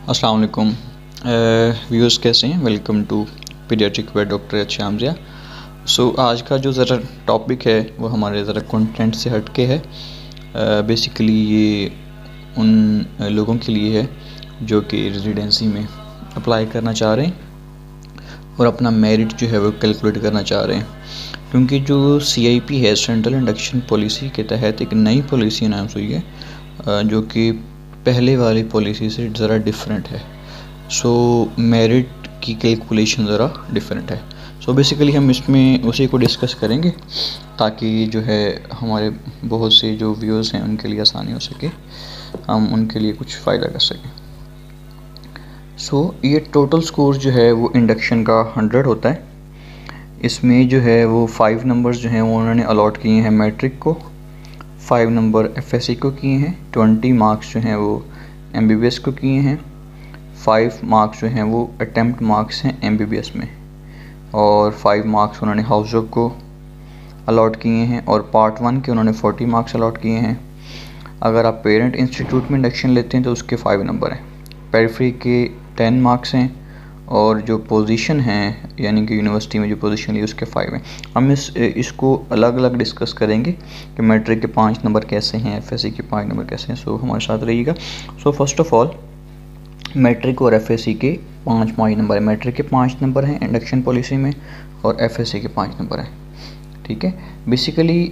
अस्सलाम वालेकुम व्यूअर्स, कैसे हैं। Welcome to pediatric by doctor H Shamjia. आज का जो ज़रा टॉपिक है वो हमारे ज़रा कंटेंट से हट के है। बेसिकली ये उन लोगों के लिए है जो कि रेजिडेंसी में अप्लाई करना चाह रहे हैं और अपना मेरिट जो है वो कैलकुलेट करना चाह रहे हैं, क्योंकि जो CIP है, सेंट्रल इंडक्शन पॉलिसी के तहत एक नई पॉलिसी अनाउंस हुई है जो कि पहले वाली पॉलिसी से ज़रा डिफरेंट है। मेरिट की कैलकुलेशन ज़रा डिफरेंट है। बेसिकली हम इसमें उसी को डिस्कस करेंगे ताकि जो है हमारे बहुत से जो व्यूअर्स हैं उनके लिए आसानी हो सके, हम उनके लिए कुछ फ़ायदा कर सकें। ये टोटल स्कोर जो है वो इंडक्शन का 100 होता है। इसमें जो है वो 5 नंबर्स जो हैं वो उन्होंने अलॉट किए हैं मैट्रिक को, 5 नंबर FSC को किए हैं, 20 मार्क्स जो हैं वो MBBS को किए हैं, 5 मार्क्स जो हैं वो अटैम्प्ट मार्क्स हैं MBBS में, और 5 मार्क्स उन्होंने हाउस जॉब को अलॉट किए हैं, और पार्ट 1 के उन्होंने 40 मार्क्स अलॉट किए हैं। अगर आप पेरेंट इंस्टीट्यूट में इंडक्शन लेते हैं तो उसके 5 नंबर हैं, पेरिफेरी के 10 मार्क्स हैं, और जो पोजीशन है यानी कि यूनिवर्सिटी में जो पोजीशन ली उसके 5 हैं। हम इसको अलग अलग डिस्कस करेंगे कि मैट्रिक के 5 नंबर कैसे हैं, FSC के 5 नंबर कैसे हैं। हमारे साथ रहिएगा। फर्स्ट ऑफ ऑल मैट्रिक और FSC के 5 नंबर है। मैट्रिक के 5 नंबर हैं इंडक्शन पॉलिसी में, और FSC के 5 नंबर हैं। ठीक है। बेसिकली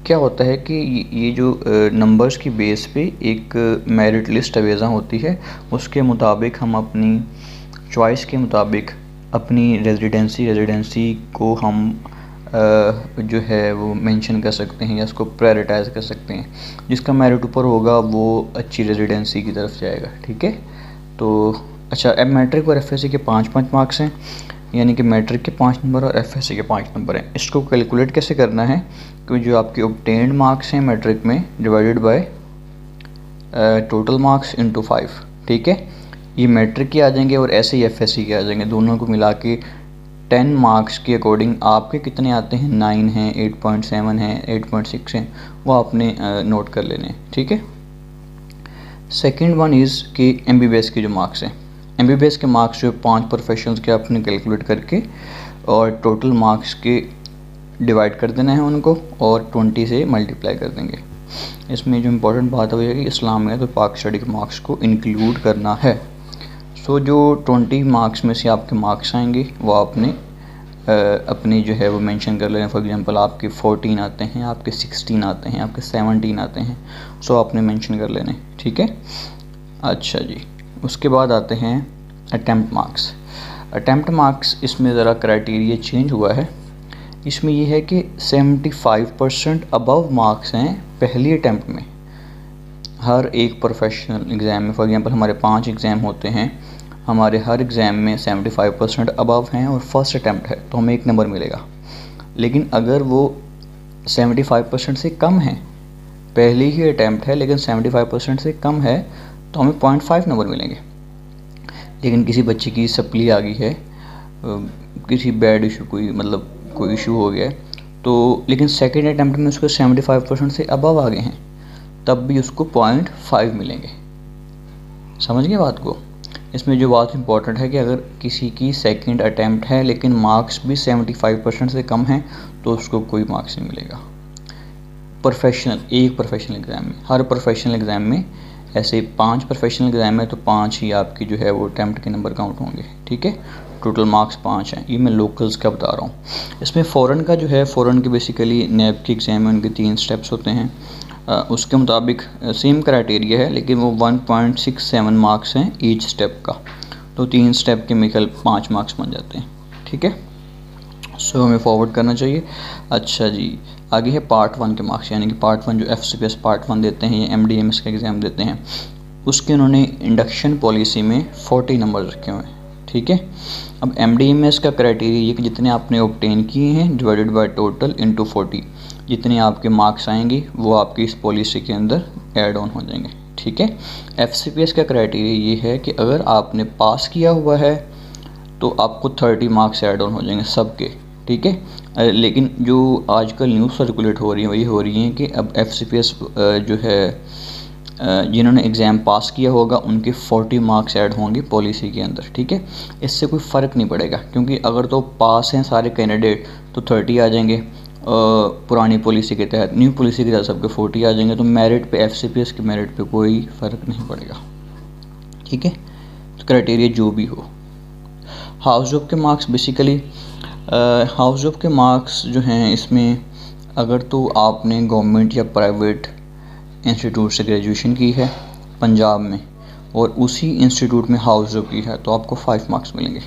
क्या होता है कि ये जो नंबर्स की बेस पे एक मेरिट लिस्ट अवेज़ा होती है, उसके मुताबिक हम अपनी चॉइस के मुताबिक अपनी रेजिडेंसी को हम जो है वो मेंशन कर सकते हैं या उसको प्रायोरिटाइज कर सकते हैं। जिसका मेरिट ऊपर होगा वो अच्छी रेजिडेंसी की तरफ जाएगा। ठीक है। तो अच्छा, अब मैट्रिक और FSC के 5 मार्क्स हैं, यानी कि मैट्रिक के 5 नंबर और FSC के 5 नंबर हैं। इसको कैलकुलेट कैसे करना है कि जो आपके ऑब्टेन्ड मार्क्स हैं मैट्रिक में divided by total marks into 5। ठीक है। ये मैट्रिक के आ जाएंगे और ऐसे ही FSC के आ जाएंगे। दोनों को मिला के 10 मार्क्स के अकॉर्डिंग आपके कितने आते हैं, 9 हैं, 8.7 हैं, 8.6 हैं, वो आपने नोट कर लेने। ठीक है। सेकंड वन इज़ कि MBBS के जो मार्क्स हैं, MBBS के मार्क्स जो 5 प्रोफेशनल्स के आपने कैलकुलेट करके और टोटल मार्क्स के डिवाइड कर देना है उनको, और 20 से मल्टीप्लाई कर देंगे। इसमें जो इम्पोर्टेंट बात है वो है कि इस्लाम में तो पाक स्टडी के मार्क्स को इंक्लूड करना है। जो 20 मार्क्स में से आपके मार्क्स आएंगे वो आपने अपनी जो है वो मेंशन कर लेना। फॉर एग्जांपल आपके 14 आते हैं, आपके 16 आते हैं, आपके 17 आते हैं, आपने मेंशन कर लेने। ठीक है। अच्छा जी, उसके बाद आते हैं अटैम्प्ट मार्क्स। अटैम्प्ट मार्क्स इसमें ज़रा क्राइटेरिया चेंज हुआ है। इसमें ये है कि 75% अबव मार्क्स हैं पहली अटैम्प्ट में हर एक प्रोफेशनल एग्ज़ाम में। फॉर एग्जांपल हमारे 5 एग्ज़ाम होते हैं, हमारे हर एग्ज़ाम में 75% अबव हैं और फर्स्ट अटैम्प्ट है तो हमें 1 नंबर मिलेगा। लेकिन अगर वो 75% से कम है, पहली ही अटैम्प्ट है लेकिन 75% से कम है, तो हमें 0.5 नंबर मिलेंगे। लेकिन किसी बच्चे की सप्ली आ गई है, किसी बैड इशू कोई इशू हो गया है, तो लेकिन सेकेंड अटैम्प्ट में उसको 75% से अबव आ गए हैं, तब भी उसको 0.5 मिलेंगे। समझ गए बात को। इसमें जो बात इंपॉर्टेंट है कि अगर किसी की सेकंड अटैम्प्ट है लेकिन मार्क्स भी 75% से कम हैं तो उसको कोई मार्क्स नहीं मिलेगा। एक प्रोफेशनल एग्ज़ाम में, हर प्रोफेशनल एग्ज़ाम में ऐसे 5 प्रोफेशनल एग्ज़ाम है तो 5 ही आपकी जो है वो अटैम्प्ट के नंबर काउंट होंगे। ठीक है। टोटल मार्क्स 5 हैं। ये मैं लोकल्स का बता रहा हूँ। इसमें फ़ॉरेन का जो है, फ़ॉरेन के बेसिकली नैब के एग्ज़ाम में उनके 3 स्टेप्स होते हैं। उसके मुताबिक सेम क्राइटेरिया है, लेकिन वो 1.67 मार्क्स हैं ईच स्टेप का, तो 3 स्टेप के मिकल 5 मार्क्स बन जाते हैं। ठीक है। हमें फॉरवर्ड करना चाहिए। अच्छा जी, आगे है पार्ट 1 के मार्क्स, यानी कि पार्ट 1 जो FCPS पार्ट 1 देते हैं या MDMS का एग्ज़ाम देते हैं, उसके उन्होंने इंडक्शन पॉलिसी में 40 नंबर रखे हुए हैं। ठीक है। अब MDMS का क्राइटेरिया ये कि जितने आपने ऑब्टेन किए हैं डिवाइडेड बाय टोटल इनटू 40, जितने आपके मार्क्स आएंगे वो आपकी इस पॉलिसी के अंदर ऐड ऑन हो जाएंगे। ठीक है। FCPS का क्राइटेरिया ये है कि अगर आपने पास किया हुआ है तो आपको 30 मार्क्स ऐड ऑन हो जाएंगे सबके। ठीक है। लेकिन जो आजकल न्यूज़ सर्कुलेट हो रही है वही हो रही है कि अब FCPS जो है जिन्होंने एग्ज़ाम पास किया होगा उनके 40 मार्क्स ऐड होंगे पॉलिसी के अंदर, ठीक है। इससे कोई फ़र्क नहीं पड़ेगा, क्योंकि अगर तो पास हैं सारे कैंडिडेट तो 30 आ जाएंगे पुरानी पॉलिसी के तहत, न्यू पॉलिसी के तहत सबके 40 आ जाएंगे, तो मेरिट पे FCPS के मेरिट पे कोई फ़र्क नहीं पड़ेगा, ठीक है। तो क्राइटेरिया जो भी हो। हाउस जॉब के मार्क्स बेसिकली हाउस जॉब के मार्क्स जो हैं इसमें, अगर तो आपने गवर्नमेंट या प्राइवेट इंस्टीट्यूट से ग्रेजुएशन की है पंजाब में और उसी इंस्टीट्यूट में हाउस जॉब की है तो आपको 5 मार्क्स मिलेंगे।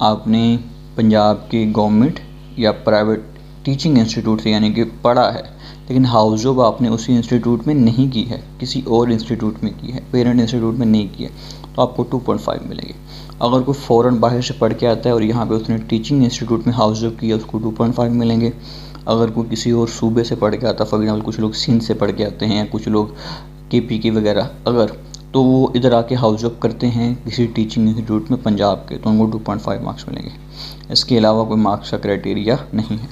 आपने पंजाब के गवर्नमेंट या प्राइवेट टीचिंग इंस्टीट्यूट से यानी कि पढ़ा है, लेकिन हाउस जॉब आपने उसी इंस्टीट्यूट में नहीं की है, किसी और इंस्टीट्यूट में की है, पेरेंट इंस्टीट्यूट में नहीं की है, तो आपको 2.5 मिलेंगे। अगर कोई फ़ॉरेन बाहर से पढ़ के आता है और यहाँ पे उसने टीचिंग इंस्टीट्यूट में हाउस जॉब किया, उसको 2.5 मिलेंगे। अगर कोई किसी और सूबे से पढ़ के आता, फॉर एग्जाम्पल कुछ लोग सिंध से पढ़ के आते हैं या कुछ लोग KP वगैरह, अगर तो वो इधर आके हाउस जॉब करते हैं किसी टीचिंग इंस्टीट्यूट में पंजाब के, तो उनको 2.5 मार्क्स मिलेंगे। इसके अलावा कोई मार्क्स का क्राइटेरिया नहीं है।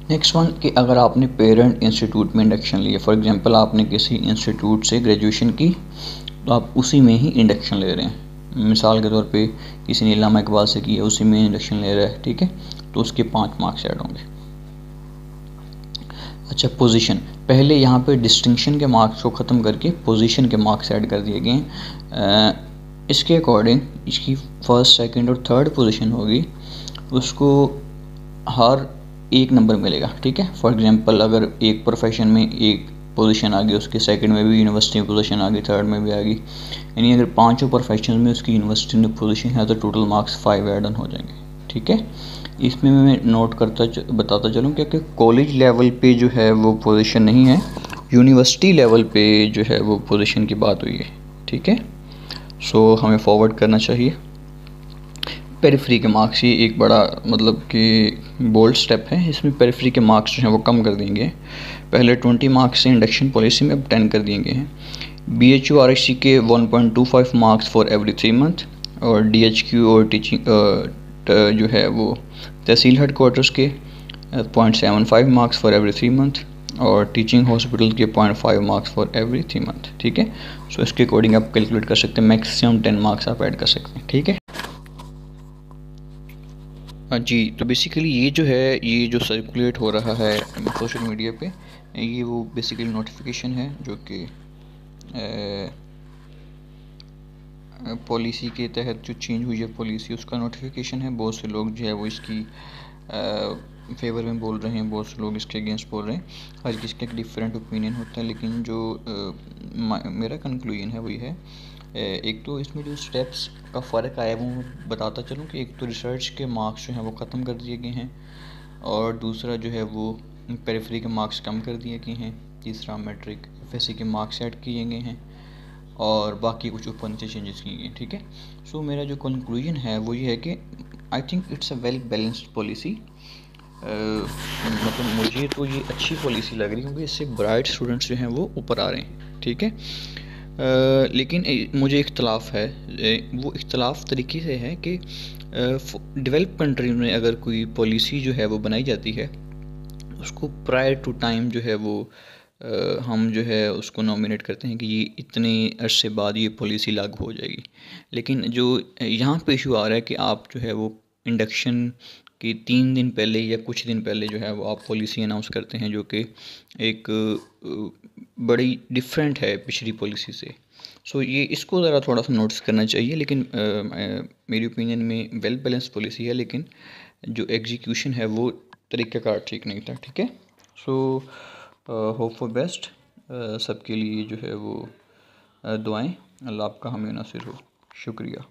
नेक्स्ट वन कि अगर आपने पेरेंट इंस्टीट्यूट में इंडक्शन लिया, फॉर एग्जांपल आपने किसी इंस्टीट्यूट से ग्रेजुएशन की तो आप उसी में ही इंडक्शन ले रहे हैं। मिसाल के तौर पे किसी ने इल्लामा इकबाल से किया, उसी में इंडक्शन ले रहा है, ठीक है, तो उसके 5 मार्क्स ऐड होंगे। अच्छा, पोजीशन, पहले यहाँ पे डिस्टिंक्शन के मार्क्स को ख़त्म करके पोजीशन के मार्क्स ऐड कर दिए गए हैं। इसके अकॉर्डिंग इसकी फर्स्ट, सेकंड और थर्ड पोजीशन होगी, उसको हर 1 नंबर मिलेगा, ठीक है। फॉर एग्जांपल अगर एक प्रोफेशन में 1 पोजीशन आ गई, उसके सेकंड में भी यूनिवर्सिटी में पोजीशन आ गई, थर्ड में भी आ गई, यानी अगर 5 प्रोफेशन में उसकी यूनिवर्सिटी में पोजीशन है तो टोटल मार्क्स 5 ऐड ऑन हो जाएंगे, ठीक है। इसमें मैं नोट बताता चलूँ कि कॉलेज लेवल पे जो है वो पोजीशन नहीं है, यूनिवर्सिटी लेवल पे जो है वो पोजीशन की बात हुई है, ठीक है। सो हमें फॉरवर्ड करना चाहिए। पेरिफेरी के मार्क्स, ये एक बड़ा मतलब कि बोल्ड स्टेप है। इसमें पेरिफेरी के मार्क्स जो हैं वो कम कर देंगे। पहले 20 मार्क्स से इंडक्शन पॉलिसी में अब 10 कर दिए गए हैं। BHU RHC के 1.25 मार्क्स फॉर एवरी 3 मंथ, और DHQ और टीचिंग जो है वो तहसील हेड क्वार्टर्स के 0.75 मार्क्स फॉर एवरी 3 मंथ, और टीचिंग हॉस्पिटल के 0.5 मार्क्स फॉर एवरी 3 मंथ, ठीक है। सो इसके अकॉर्डिंग आप कैलकुलेट कर सकते हैं, मैक्सिमम 10 मार्क्स आप ऐड कर सकते हैं, ठीक है। हाँ जी, तो बेसिकली ये जो है, ये जो सर्कुलेट हो रहा है सोशल मीडिया पे, ये वो बेसिकली नोटिफिकेशन है जो कि पॉलिसी के तहत जो चेंज हुई है पॉलिसी, उसका नोटिफिकेशन है। बहुत से लोग जो है वो इसकी फेवर में बोल रहे हैं, बहुत से लोग इसके अगेंस्ट बोल रहे हैं। हर किसी का एक डिफरेंट ओपिनियन होता है, लेकिन जो मेरा कंक्लूजन है वही है, एक तो इसमें जो स्टेप्स का फ़र्क आया वो बताता चलूँ कि एक तो रिसर्च के मार्क्स जो हैं वो ख़त्म कर दिए गए हैं, और दूसरा जो है वो पेरिफेरी के मार्क्स कम कर दिए गए हैं, तीसरा मैट्रिक FSC के मार्क्स ऐड किए गए हैं, और बाकी कुछ ऊपर नीचे चेंजेस किए गए, ठीक है। सो मेरा जो कंक्लूजन है वो ये है कि I think it's a well balanced policy. मतलब मुझे तो ये अच्छी पॉलिसी लग रही है, क्योंकि इससे ब्राइट स्टूडेंट्स जो हैं वो ऊपर आ रहे हैं, ठीक है। लेकिन मुझे इख्तलाफ है, वो इख्तलाफ तरीके से है कि डेवलप कंट्री में अगर कोई पॉलिसी जो है वो बनाई जाती है, उसको प्रायर टू टाइम जो है वो हम जो है उसको नॉमिनेट करते हैं कि ये इतने अरसे बाद ये पॉलिसी लागू हो जाएगी। लेकिन जो यहाँ पे इशू आ रहा है कि आप जो है वो इंडक्शन के 3 दिन पहले या कुछ दिन पहले जो है वो आप पॉलिसी अनाउंस करते हैं, जो कि एक बड़ी डिफरेंट है पिछली पॉलिसी से। सो ये इसको ज़रा थोड़ा सा नोटिस करना चाहिए। लेकिन मेरी ओपिनियन में वेल बैलेंस पॉलिसी है, लेकिन जो एग्जीक्यूशन है वो तरीक़ाकार ठीक नहीं था, ठीक है। सो होप फॉर बेस्ट सबके लिए जो है वो दुआएं। अल्लाह आपका हामी नासिर हो। शुक्रिया।